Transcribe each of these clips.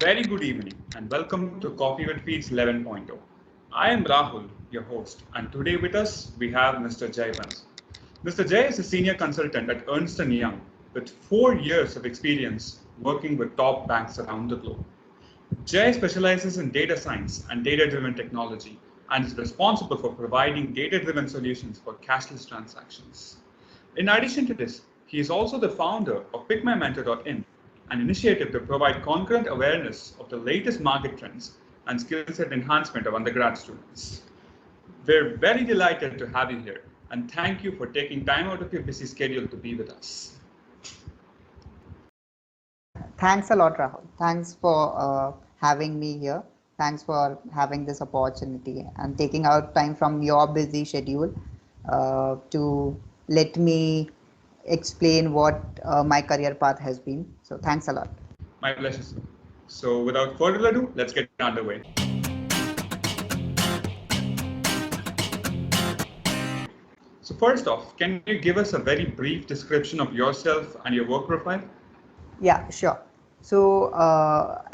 very good evening and welcome to Coffee with Feeds 11.0. I am Rahul, your host, and today with us we have Mr. Jay Bansal. Mr. Jay is a senior consultant at Ernst Young with 4 years of experience working with top banks around the globe. Jay specializes in data science and data-driven technology and is responsible for providing data-driven solutions for cashless transactions. In addition to this, he is also the founder of PickMyMentor.in, an initiative to provide concurrent awareness of the latest market trends and skill set enhancement of undergrad students. We're very delighted to have you here and thank you for taking time out of your busy schedule to be with us. Thanks a lot, Rahul. Thanks for having me here. Thanks for having this opportunity and taking out time from your busy schedule to let me explain what my career path has been. So thanks a lot. My pleasure, sir. So without further ado, let's get underway. So first off, can you give us a very brief description of yourself and your work profile? Yeah, sure. So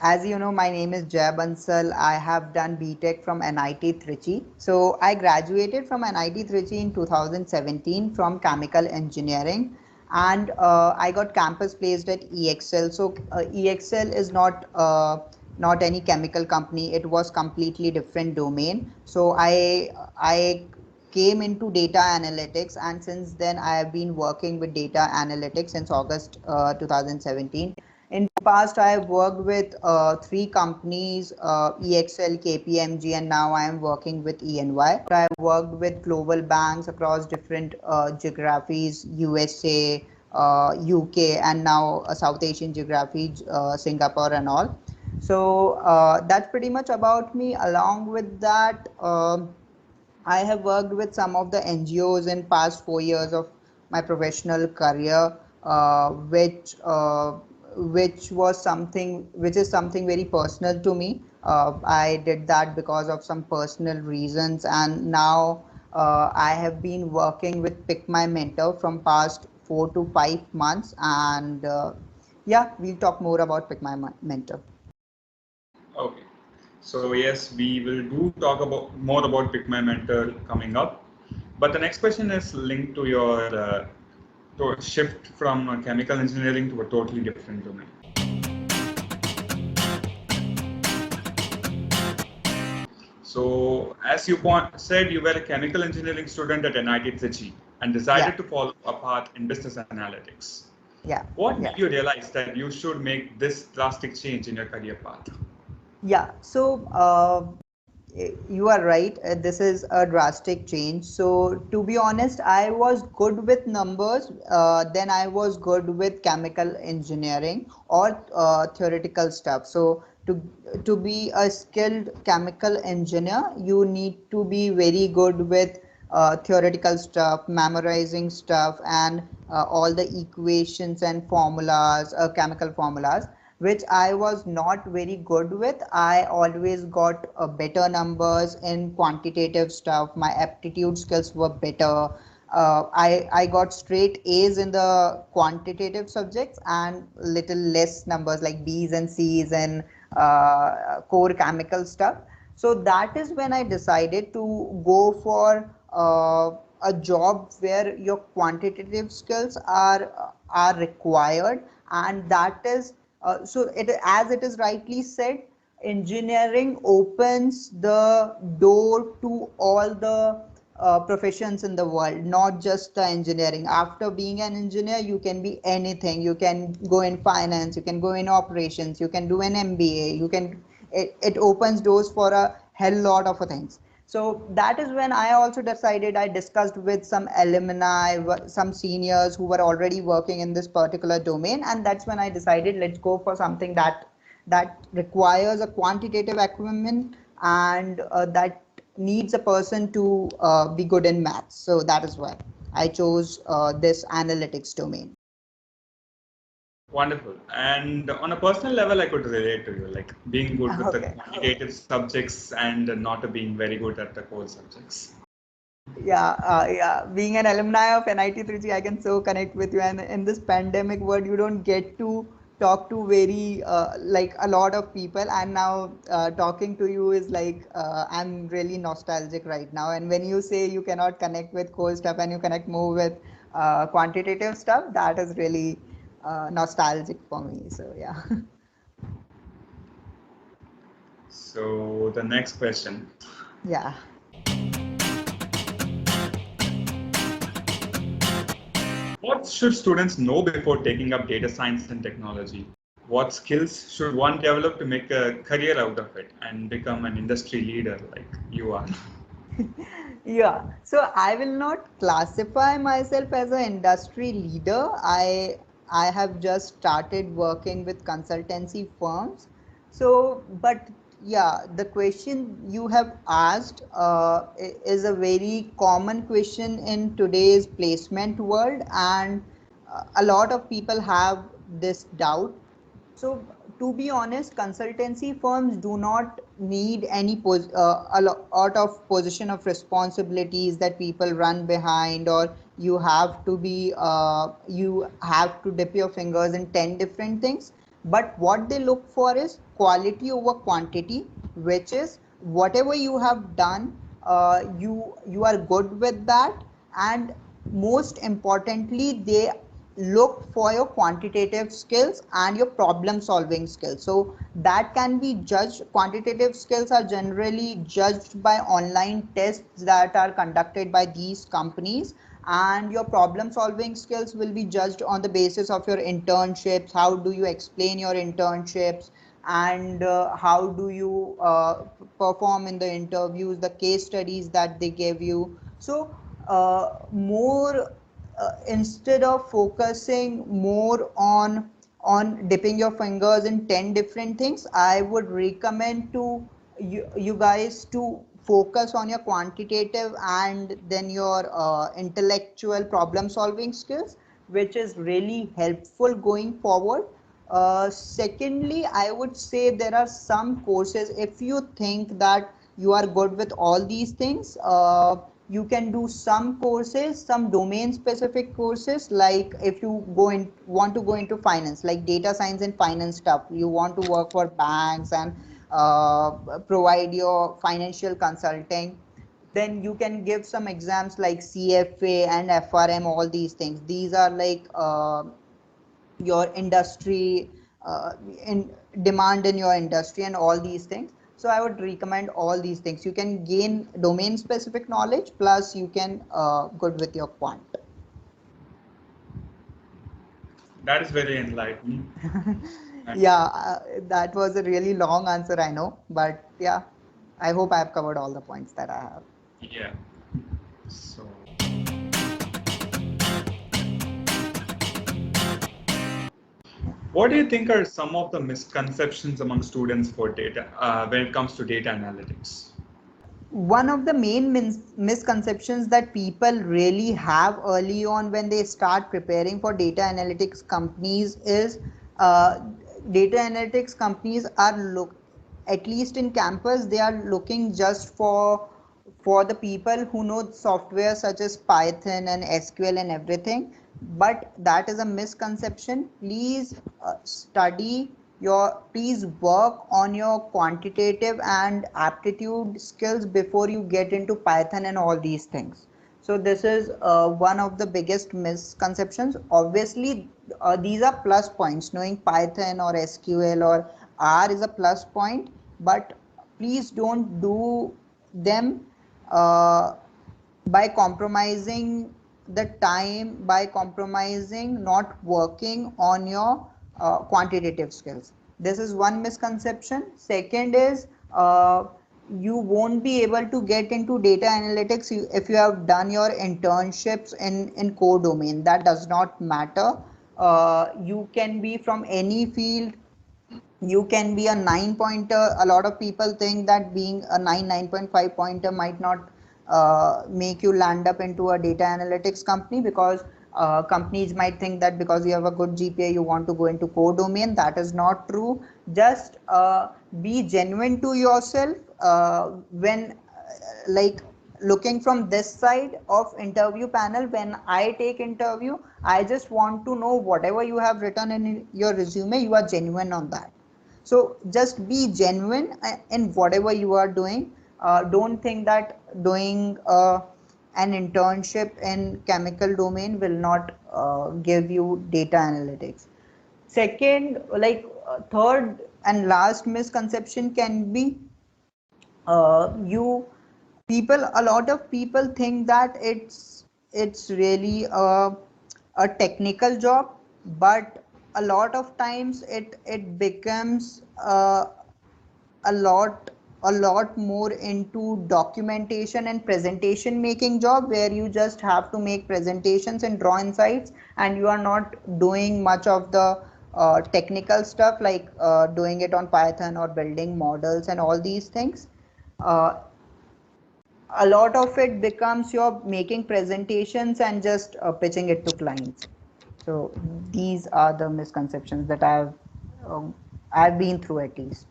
as you know, my name is Jay Bansal. I have done BTech from NIT Trichy. So I graduated from NIT Trichy in 2017 from chemical engineering, and I got campus placed at EXL. So EXL is not any chemical company. It was completely different domain. So I came into data analytics, and since then I have been working with data analytics since August 2017. In the past, I have worked with 3 companies, EXL, KPMG, and now I am working with ENY. I have worked with global banks across different geographies, USA, UK, and now South Asian geography, Singapore and all. So that's pretty much about me. Along with that, I have worked with some of the NGOs in past 4 years of my professional career, which is something very personal to me. I did that because of some personal reasons, and now I have been working with PickMyMentor from past 4 to 5 months, and yeah, we'll talk more about PickMyMentor. Okay. So yes, we will talk about more about PickMyMentor coming up. But the next question is linked to your to shift from chemical engineering to a totally different domain. So as you said, you were a chemical engineering student at NIT Trichy and decided to follow a path in business analytics. What made you realize that you should make this drastic change in your career path? Yeah, so you are right. This is a drastic change. So to be honest, I was good with numbers. Then I was good with chemical engineering or theoretical stuff. So to be a skilled chemical engineer, you need to be very good with theoretical stuff, memorizing stuff, and all the equations and formulas, chemical formulas, which I was not very good with. I always got better numbers in quantitative stuff. My aptitude skills were better. I got straight A's in the quantitative subjects and little less numbers like B's and C's and core chemical stuff. So that is when I decided to go for a job where your quantitative skills are required, and that is so as it is rightly said, engineering opens the door to all the professions in the world, not just the engineering. After being an engineer, you can be anything. You can go in finance, you can go in operations, you can do an MBA. It opens doors for a hell lot of things. So that is when I also decided. I discussed with some alumni, some seniors who were already working in this particular domain, and that's when I decided, let's go for something that requires a quantitative acumen and that needs a person to be good in maths. So that is why I chose this analytics domain. Wonderful. And on a personal level, I could relate to you, like being good with the quantitative subjects and not being very good at the core subjects. Yeah. Being an alumni of NIT Trichy, I can so connect with you. And in this pandemic world, you don't get to talk to very like a lot of people, and now talking to you is like I'm really nostalgic right now. And when you say you cannot connect with core stuff and you connect more with quantitative stuff, that is really nostalgic for me. So yeah. So the next question. Yeah. What should students know before taking up data science and technology? What skills should one develop to make a career out of it and become an industry leader like you are? Yeah, so I will not classify myself as an industry leader. I have just started working with consultancy firms. So, but yeah, the question you have asked is a very common question in today's placement world, and a lot of people have this doubt. So to be honest, consultancy firms do not need any a lot of position of responsibilities that people run behind, or you have to dip your fingers in 10 different things. But what they look for is quality over quantity, which is whatever you have done, you are good with that, and most importantly, they look for your quantitative skills and your problem solving skills. So that can be judged. Quantitative skills are generally judged by online tests that are conducted by these companies, and your problem solving skills will be judged on the basis of your internships. How do you explain your internships, and how do you perform in the interviews, the case studies that they give you. So more instead of focusing more on dipping your fingers in 10 different things, I would recommend to you guys to focus on your quantitative and then your intellectual problem solving skills, which is really helpful going forward. Secondly, I would say there are some courses. If you think that you are good with all these things, you can do some courses, some domain specific courses. Like if you want to go into finance, like data science and finance stuff, you want to work for banks and provide your financial consulting, then you can give some exams like CFA and FRM. All these things, these are like your industry, in demand in your industry and all these things. So I would recommend all these things. You can gain domain specific knowledge, plus you can good with your quant. That is very enlightening. Yeah, that was a really long answer, I know, but yeah, I hope I have covered all the points that I have. Yeah. So what do you think are some of the misconceptions among students for data when it comes to data analytics? One of the main misconceptions that people really have early on when they start preparing for data analytics companies is uh, data analytics companies are at least in campus, they are looking just for the people who know software such as Python and SQL and everything. But that is a misconception. Please please work on your quantitative and aptitude skills before you get into Python and all these things. So this is one of the biggest misconceptions. Obviously, these are plus points. Knowing Python or SQL or R is a plus point, but please don't do them uh, by compromising the time, by compromising not working on your quantitative skills. This is one misconception. Second is you won't be able to get into data analytics if you have done your internships in core domain. That does not matter. You can be from any field. You can be a 9 pointer. A lot of people think that being a 9.5 pointer might not make you land up into a data analytics company, because companies might think that because you have a good GPA you want to go into core domain. That is not true. Just be genuine to yourself when like looking from this side of interview panel, when I take interview, I just want to know whatever you have written in your resume, you are genuine on that. So just be genuine in whatever you are doing. Don't think that doing an internship in chemical domain will not give you data analytics. Second, third and last misconception can be you people a lot of people think that it's really a technical job, but a lot of times it becomes a lot a lot more into documentation and presentation making job, where you just have to make presentations and draw insights, and you are not doing much of the technical stuff, like doing it on Python or building models and all these things. uh, a lot of it becomes you're making presentations and just pitching it to clients. So these are the misconceptions that I've been through, at least.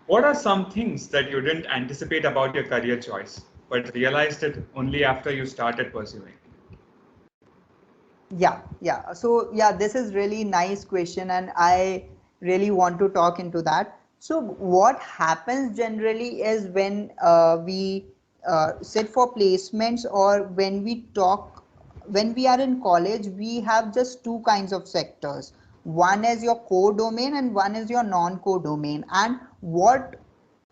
What are some things that you didn't anticipate about your career choice, but realized it only after you started pursuing? Yeah. So yeah, this is really nice question, and I really want to talk into that. So what happens generally is when we sit for placements, or when we talk, when we are in college, we have just two kinds of sectors. One is your core domain and one is your non-core domain. And what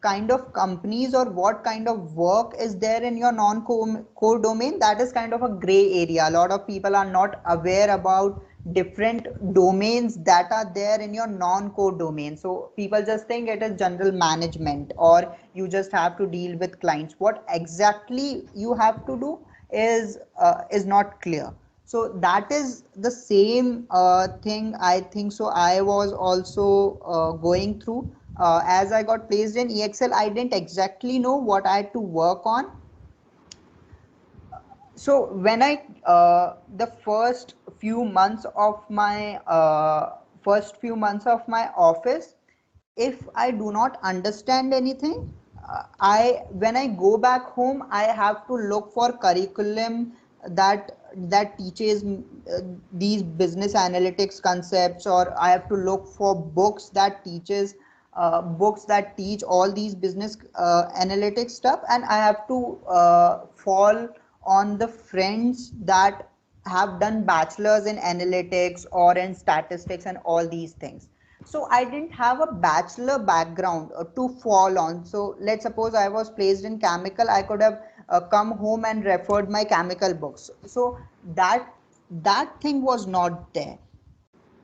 kind of companies or what kind of work is there in your non-core domain, that is kind of a gray area. A lot of people are not aware about different domains that are there in your non-core domain. So people just think it is general management, or you just have to deal with clients. What exactly you have to do is not clear. So that is the same thing, I think. So I was also going through, as I got placed in EXL, I didn't exactly know what I had to work on. So when I the first few months of my office, if I do not understand anything, I when I go back home, I have to look for curriculum that teaches these business analytics concepts, or I have to look for books that teach all these business analytics stuff, and I have to fall on the friends that have done bachelors in analytics or in statistics and all these things. So I didn't have a bachelor background to fall on. So let's suppose I was placed in chemical, I could have come home and referred my chemical books. So that thing was not there.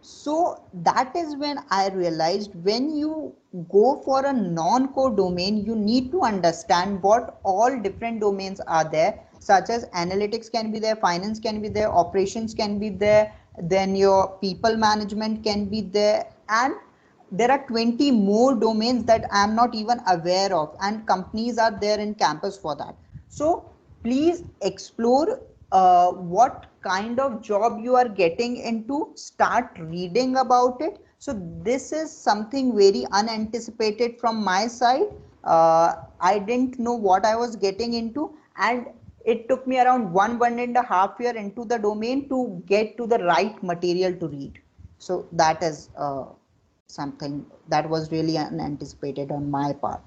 So that is when I realized, when you go for a non-core domain, you need to understand what all different domains are there, such as analytics can be there, finance can be there, operations can be there, then your people management can be there, and there are 20 more domains that I am not even aware of, and companies are there in campus for that. So please explore what kind of job you are getting into, start reading about it. So this is something very unanticipated from my side. I didn't know what I was getting into, and it took me around one and a half year into the domain to get to the right material to read. So that is something that was really unanticipated on my part.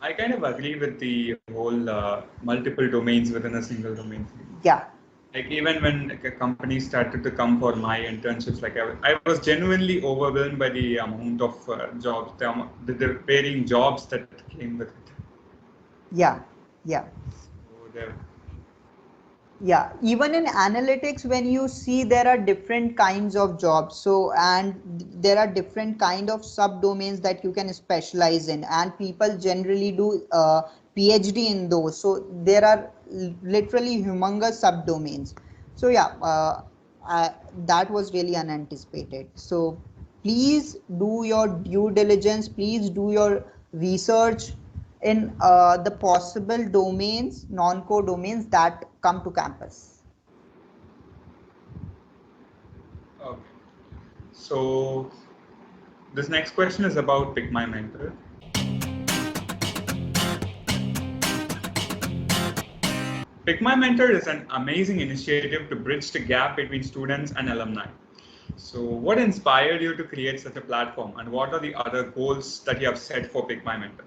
I kind of agree with the whole multiple domains within a single domain field. Yeah. Like even when like, a company started to come for my internships, like I was genuinely overwhelmed by the amount of jobs, the varying jobs that came with it. Yeah. So there, Yeah, even in analytics, when you see, there are different kinds of jobs. So, and there are different kind of subdomains that you can specialize in, and people generally do PhD in those. So there are literally humongous subdomains. So yeah, that was really unanticipated. So please do your due diligence. Please do your research in the possible domains, non-core domains that come to campus. okay. So This next question is about PickMyMentor. PickMyMentor is an amazing initiative to bridge the gap between students and alumni. So, what inspired you to create such a platform, and what are the other goals that you have set for PickMyMentor?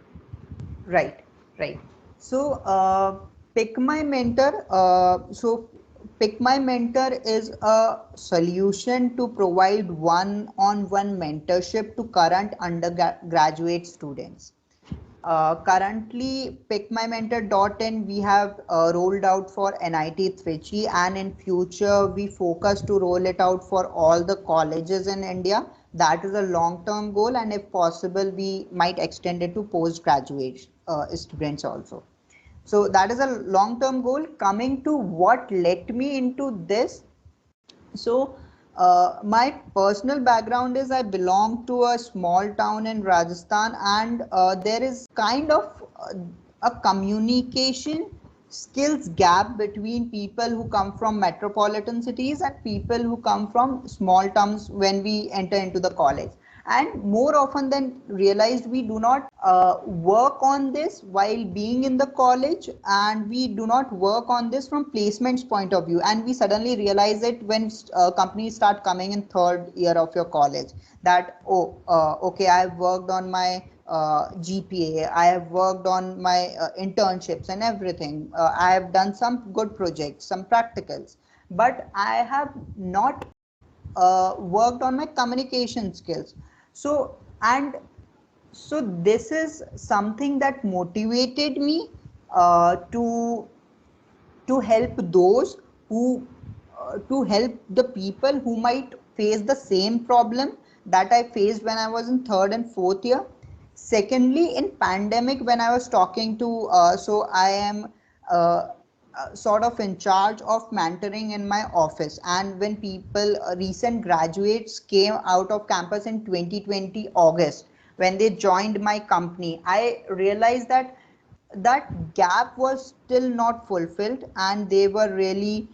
Right, right. So, Pick My Mentor. Pick My Mentor is a solution to provide one-on-one mentorship to current undergraduate students. Currently, PickMyMentor.in we have rolled out for NIT Trichy, and in future we focus to roll it out for all the colleges in India. That is a long-term goal, and if possible, we might extend it to postgraduate students also. So that is a long-term goal. Coming to what led me into this, so, my personal background is I belong to a small town in Rajasthan, and there is kind of a communication skills gap between people who come from metropolitan cities and people who come from small towns when we enter into the college. And more often than realized, we do not work on this while being in the college, and we do not work on this from placements point of view, and we suddenly realize it when companies start coming in third year of your college, that okay, I've worked on my GPA, I have worked on my internships and everything, I have done some good projects, some practicals, but I have not worked on my communication skills. So, and so this is something that motivated me to help those who to help the people who might face the same problem that I faced when I was in third and fourth year. Secondly, in pandemic, when I was talking to so I am sort of in charge of mentoring in my office, and when people recent graduates came out of campus in 2020 August, when they joined my company, I realized that that gap was still not fulfilled, and they were really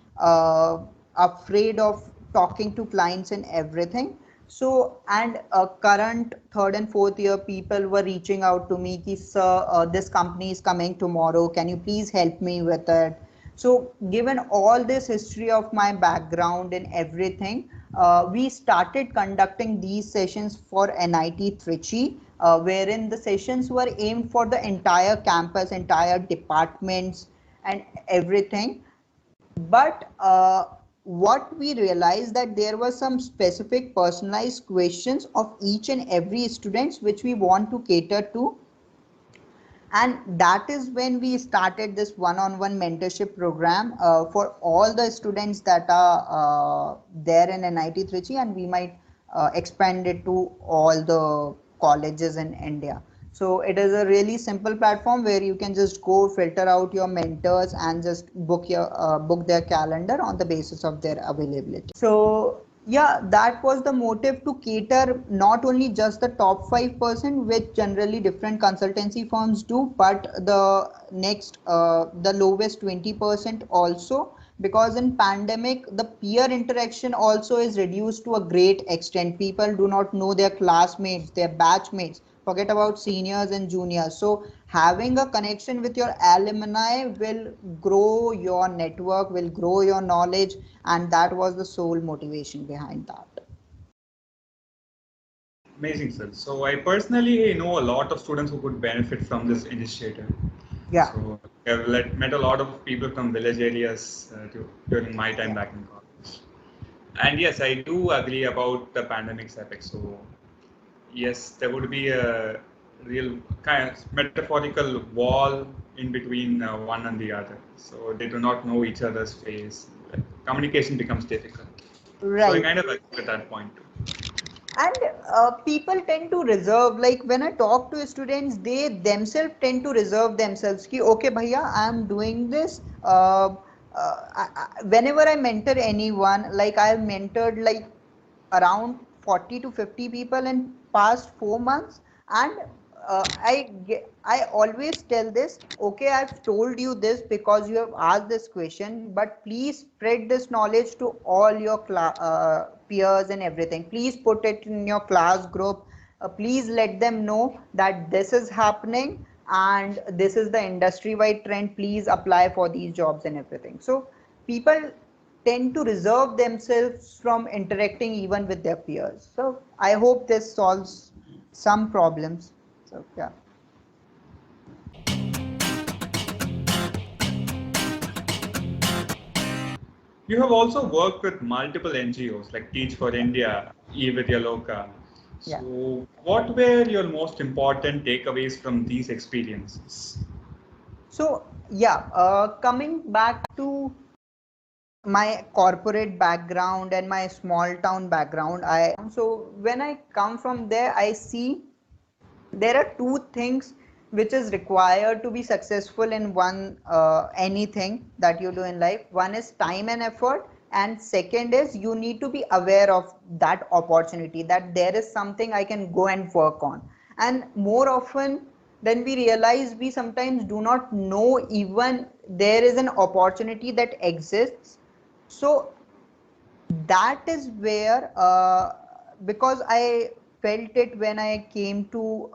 afraid of talking to clients and everything. So, and current third and fourth year people were reaching out to me ki, sir, this company is coming tomorrow, can you please help me with it? So given all this history of my background and everything, we started conducting these sessions for NIT Trichy, wherein the sessions were aimed for the entire campus, entire departments and everything. But what we realized that there were some specific personalized questions of each and every students which we want to cater to, and that is when we started this one-on-one mentorship program for all the students that are there in NIT Trichy, and we might expand it to all the colleges in India. So it is a really simple platform where you can just go filter out your mentors and just book their calendar on the basis of their availability. So yeah, that was the motive, to cater not only just the top 5%, which generally different consultancy firms do, but the next the lowest 20% also, because in pandemic the peer interaction also is reduced to a great extent. People do not know their classmates, their batchmates, forget about seniors and juniors. So having a connection with your alumni will grow your network, will grow your knowledge, and that was the sole motivation behind that. Amazing, sir. So, I personally know a lot of students who could benefit from this initiative. Yeah. So, I've met a lot of people from village areas during my time Yeah. back in college. And yes, I do agree about the pandemic's effect. So, yes, there would be a real kind of metaphorical wall in between one and the other. So they do not know each other's face. Communication becomes difficult. So I Right. kind of agree with that point too. And people tend to reserve, like when I talk to students, they themselves tend to reserve themselves ki, okay bhaiya, I am doing this, whenever I mentor anyone, like I have mentored like around 40 to 50 people in past 4 months, and I always tell this, okay, I've told you this because you have asked this question, but please spread this knowledge to all your peers and everything. Please put it in your class group, please let them know that this is happening and this is the industry wide trend, please apply for these jobs and everything. So people tend to reserve themselves from interacting even with their peers. So I hope this solves some problems. So yeah. You have also worked with multiple NGOs like Teach for India, eVidyaloka. Yeah. So, what were your most important takeaways from these experiences? So yeah, coming back to my corporate background and my small town background, I so when I come from there, I see there are two things which is required to be successful in one anything that you do in life. One is time and effort, and second is you need to be aware of that opportunity, that there is something I can go and work on. And more often than we realize, we sometimes do not know even there is an opportunity that exists. So that is where because I felt it when I came to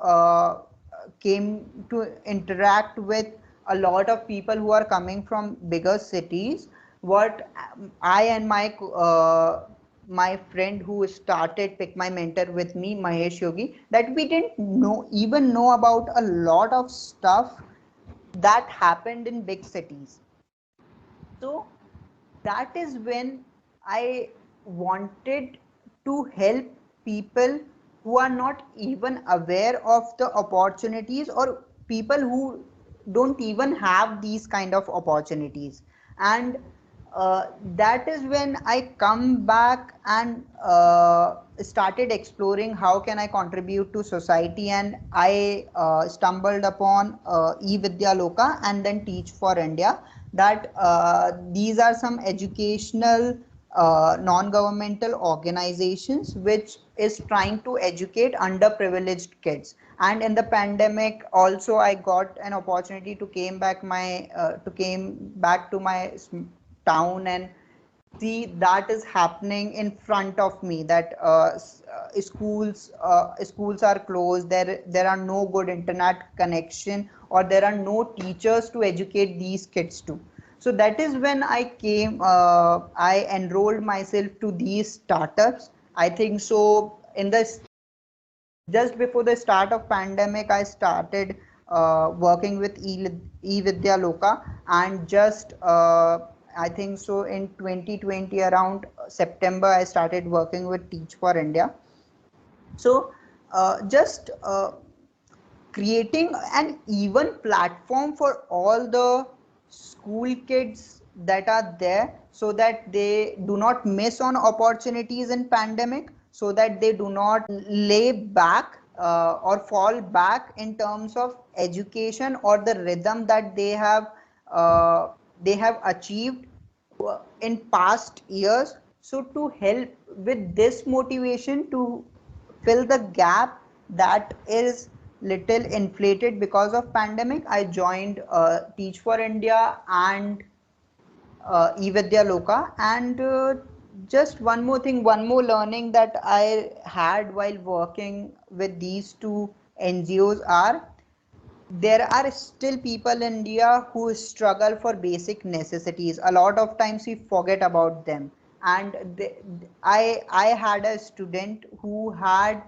interact with a lot of people who are coming from bigger cities. What I and my friend who started Pick My Mentor with me, Mahesh Yogi, that we didn't know about a lot of stuff that happened in big cities. So that is when I wanted to help people who are not even aware of the opportunities, or people who don't even have these kind of opportunities. And that is when I come back and started exploring how can I contribute to society, and I stumbled upon eVidyaloka and then Teach for India. That these are some educational non-governmental organizations which is trying to educate underprivileged kids. And in the pandemic also I got an opportunity to came back to my town and see that is happening in front of me, that schools are closed, there are no good internet connection, or there are no teachers to educate these kids to. So that is when I enrolled myself to these startups. I think so in the just before the start of pandemic I started working with eVidyaloka, and just I think so in 2020 around September I started working with Teach for India. So just creating an even platform for all the school kids that are there, so that they do not miss on opportunities in pandemic, so that they do not lay back or fall back in terms of education or the rhythm that they have achieved in past years. So to help with this motivation, to fill the gap that is little inflated because of pandemic, I joined Teach for India and eVidyaloka. And just one more thing, one more learning that I had while working with these two NGOs are, there are still people in India who struggle for basic necessities. A lot of times we forget about them. And I had a student who had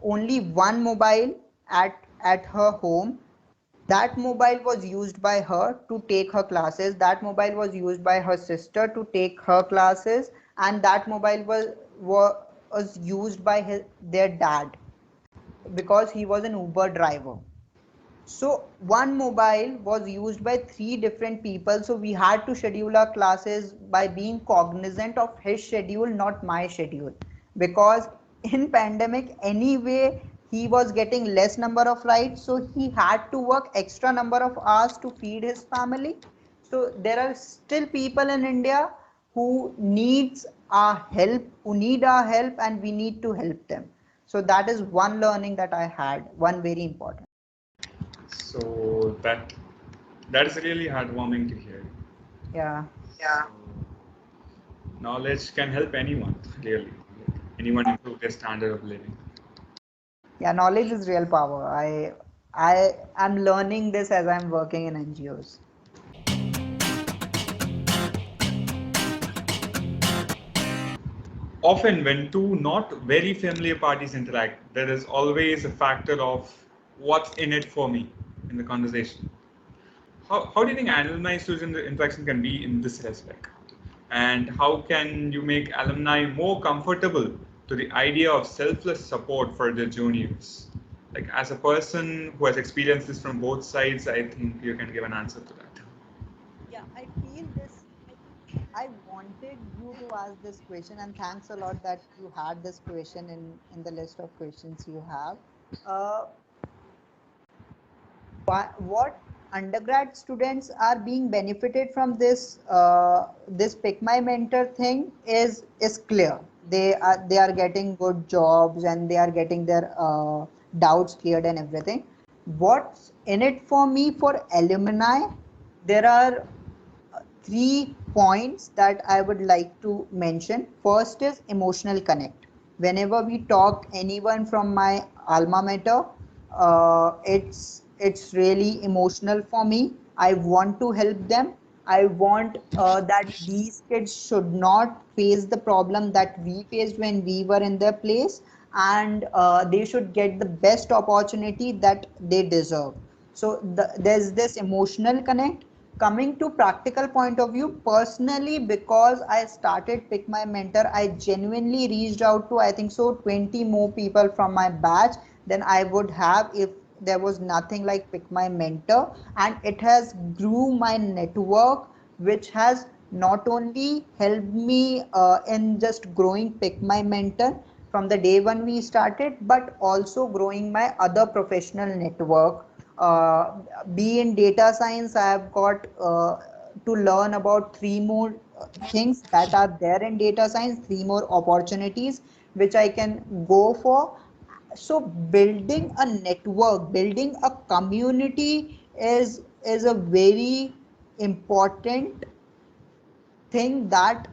only one mobile at her home. That mobile was used by her to take her classes. That mobile was used by her sister to take her classes, and that mobile was used by their dad because he was an Uber driver. So one mobile was used by three different people. So we had to schedule our classes by being cognizant of his schedule, not my schedule. Because in pandemic, anyway, he was getting less number of rides. So he had to work extra number of hours to feed his family. So there are still people in India who need our help, and we need to help them. So that is one learning that I had, one very important. So that is really heartwarming to hear. Yeah. Yeah. Knowledge can help anyone, really. Anyone improve their standard of living. Yeah, knowledge is real power. I am learning this as I'm working in NGOs. Often, when two not very familiar parties interact, there is always a factor of what's in it for me in the conversation. How do you think alumni student interaction can be in this respect? And how can you make alumni more comfortable to the idea of selfless support for their juniors? Like, as a person who has experienced this from both sides, I think you can give an answer to that. Yeah, I feel this. I wanted you to ask this question, and thanks a lot that you had this question in the list of questions you have. Uh, what undergrad students are being benefited from this Pick My Mentor thing is clear. They are getting good jobs and they are getting their doubts cleared and everything. What's in it for me for alumni? There are three points that I would like to mention. First is emotional connect. Whenever we talk anyone from my alma mater, it's really emotional for me. I want to help them. I want that these kids should not face the problem that we faced when we were in their place, and they should get the best opportunity that they deserve. So there's this emotional connect. Coming to practical point of view, personally, because I started Pick My Mentor, I genuinely reached out to, I think so, 20 more people from my batch than I would have if there was nothing like Pick My Mentor. And it has grew my network, which has not only helped me in just growing Pick My Mentor from the day when we started, but also growing my other professional network. Be in data science, I have got to learn about three more things that are there in data science, three more opportunities which I can go for. So building a network, building a community is a very important thing that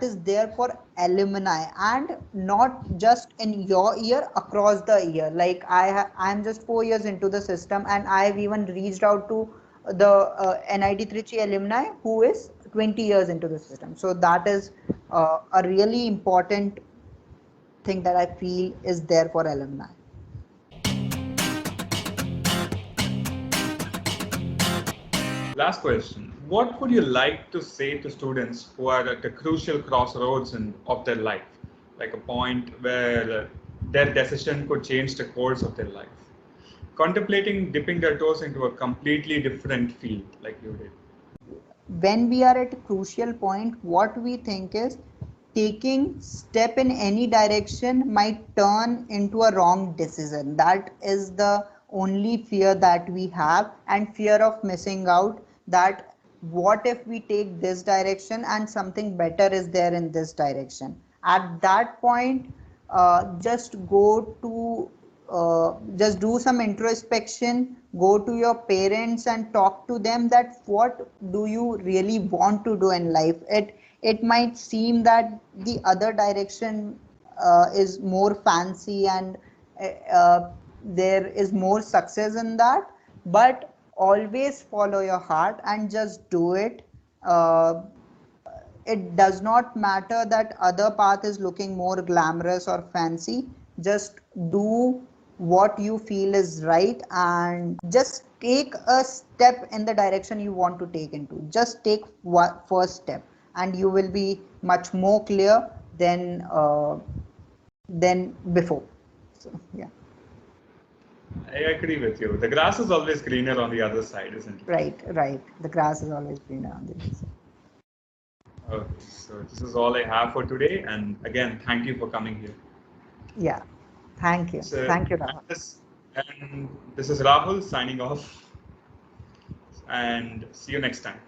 is there for alumni, and not just in your year, across the year. Like I'm just 4 years into the system, and I've even reached out to the NIT Trichy alumni who is 20 years into the system. So that is a really important thing that I feel is there for alumni. Last question. What would you like to say to students who are at a crucial crossroads of their life? Like a point where their decision could change the course of their life. Contemplating dipping their toes into a completely different field, like you did. When we are at a crucial point, what we think is taking step in any direction might turn into a wrong decision. That is the only fear that we have, and fear of missing out, that what if we take this direction and something better is there in this direction. At that point, just go to just do some introspection, go to your parents and talk to them that what do you really want to do in life. It might seem that the other direction is more fancy, and there is more success in that, but always follow your heart and just do it. It does not matter that other path is looking more glamorous or fancy. Just do what you feel is right, and just take a step in the direction you want to take into. Just take one first step, and you will be much more clear than before. So yeah. I agree with you. The grass is always greener on the other side, isn't it? Right. The grass is always greener on the other side. Okay, so this is all I have for today. And again, thank you for coming here. Yeah. Thank you. So, Thank you, and Rahul. and this is Rahul signing off. And see you next time.